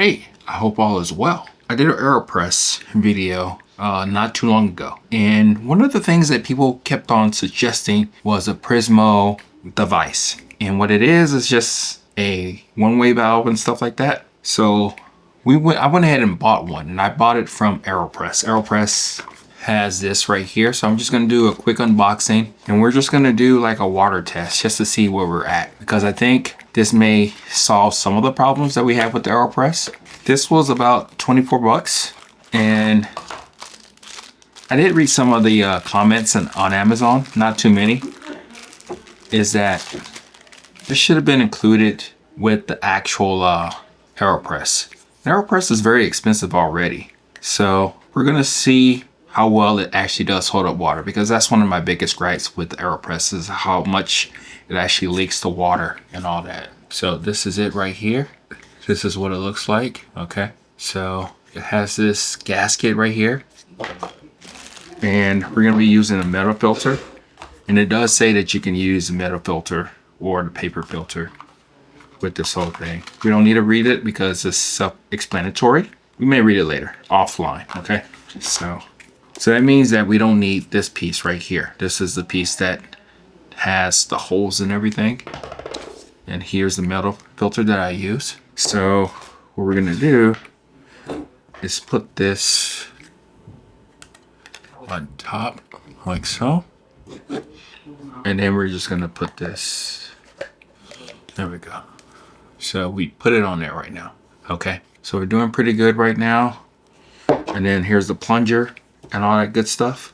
Hey, I hope all is well. I did an AeroPress video not too long ago, and one of the things that people kept on suggesting was a prismo device. And what it is just a one-way valve and stuff like that. So I went ahead and bought one, and I bought it from AeroPress. AeroPress has this right here. So I'm just gonna do a quick unboxing, and we're just gonna do like a water test just to see where we're at, because I think this may solve some of the problems that we have with the AeroPress. This was about 24 bucks, and I did read some of the comments on Amazon, not too many, is that this should have been included with the actual AeroPress. The AeroPress is very expensive already. So we're gonna see how well it actually does hold up water, because that's one of my biggest gripes with the AeroPress is how much it actually leaks the water and all that. So this is it right here. This is what it looks like. Okay, so it has this gasket right here, and we're gonna be using a metal filter, and it does say that you can use a metal filter or the paper filter with this whole thing. We don't need to read it because it's self-explanatory. We may read it later offline. Okay, so that means that we don't need this piece right here. This is the piece that has the holes and everything. And here's the metal filter that I use. So what we're gonna do is put this on top like so. And then we're just gonna put this, there we go. So we put it on there right now. Okay, so we're doing pretty good right now. And then here's the plunger and all that good stuff.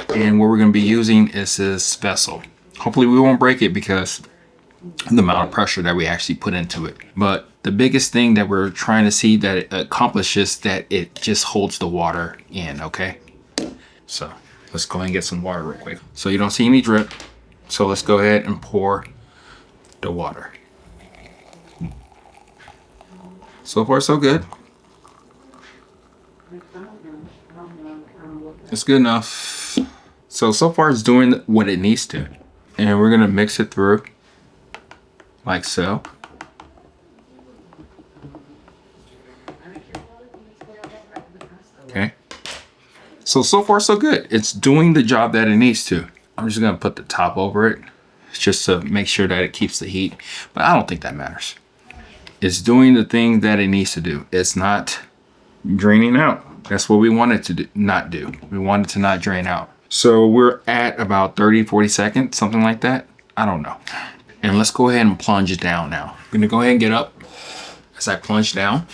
And what we're gonna be using is this vessel. Hopefully we won't break it because of the amount of pressure that we actually put into it. But the biggest thing that we're trying to see that it accomplishes, that it just holds the water in, okay? So let's go ahead and get some water real quick. So you don't see any drip. So let's go ahead and pour the water. So far so good. It's good enough. So far it's doing what it needs to. And we're gonna mix it through like so. Okay. So far so good. It's doing the job that it needs to. I'm just gonna put the top over it just to make sure that it keeps the heat, but I don't think that matters. It's doing the thing that it needs to do. It's not draining out. That's what we want it to not do. We want it to not drain out. So we're at about 30, 40 seconds, something like that. I don't know. And let's go ahead and plunge it down now. I'm gonna go ahead and get up as I plunge down.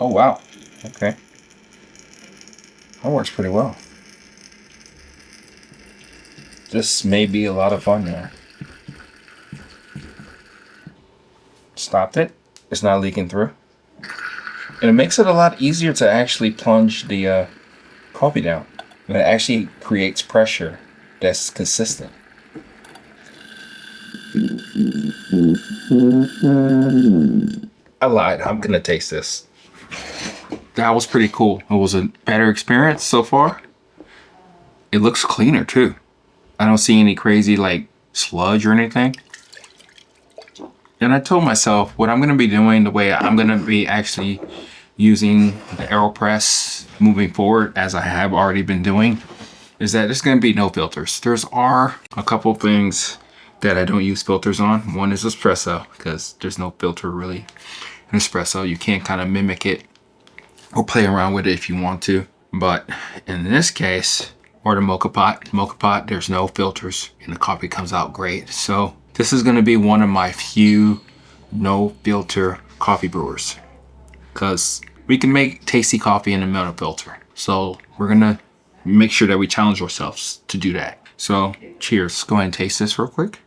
Oh, wow. Okay. That works pretty well. This may be a lot of fun there. Stopped it. It's not leaking through. And it makes it a lot easier to actually plunge the coffee down. And it actually creates pressure that's consistent. I lied. I'm gonna taste this. That was pretty cool. It was a better experience so far. It looks cleaner too. I don't see any crazy like sludge or anything. And I told myself what I'm gonna be doing, the way I'm gonna be actually using the AeroPress moving forward, as I have already been doing, is that there's gonna be no filters. There's a couple things that I don't use filters on. One is espresso, because there's no filter really in espresso. You can't kind of mimic it or play around with it if you want to. But in this case, or the moka pot, there's no filters and the coffee comes out great. So this is gonna be one of my few no filter coffee brewers, because we can make tasty coffee in a metal filter. So we're gonna make sure that we challenge ourselves to do that. So cheers. Go ahead and taste this real quick.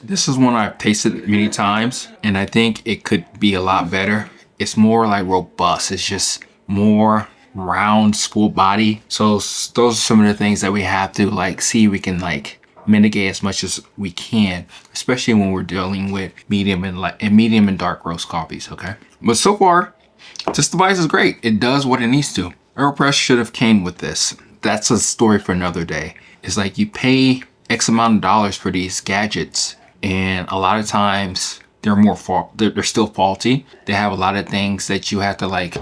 This is one I've tasted many times, and I think it could be a lot better. It's more like robust. It's just more round, full body. So those are some of the things that we have to like see we can like mitigate as much as we can, especially when we're dealing with medium and dark roast coffees. Okay, but so far this device is great. It does what it needs to. AeroPress should have came with this. That's a story for another day. It's like you pay X amount of dollars for these gadgets, and a lot of times they're still faulty. They have a lot of things that you have to like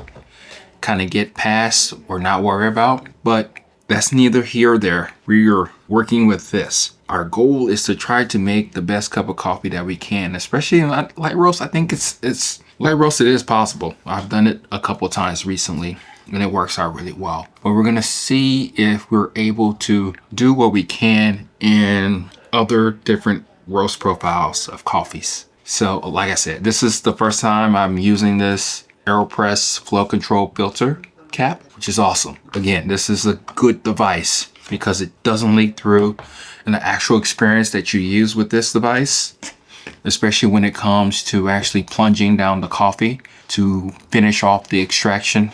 kind of get past or not worry about, but that's neither here or there. We're working with this. Our goal is to try to make the best cup of coffee that we can, especially in light roast. I think it's light roast. It is possible. I've done it a couple times recently and it works out really well. But we're gonna see if we're able to do what we can in other different roast profiles of coffees. So like I said, this is the first time I'm using this AeroPress flow control filter cap, which is awesome. Again, this is a good device because it doesn't leak through, and the actual experience that you use with this device, especially when it comes to actually plunging down the coffee to finish off the extraction,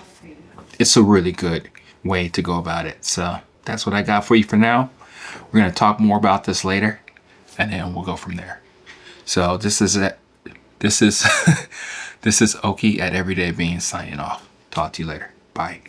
it's a really good way to go about it. So that's what I got for you for now. We're going to talk more about this later, and then we'll go from there. So this is it. This is Oki at Everyday Beans signing off. Talk to you later. Bye.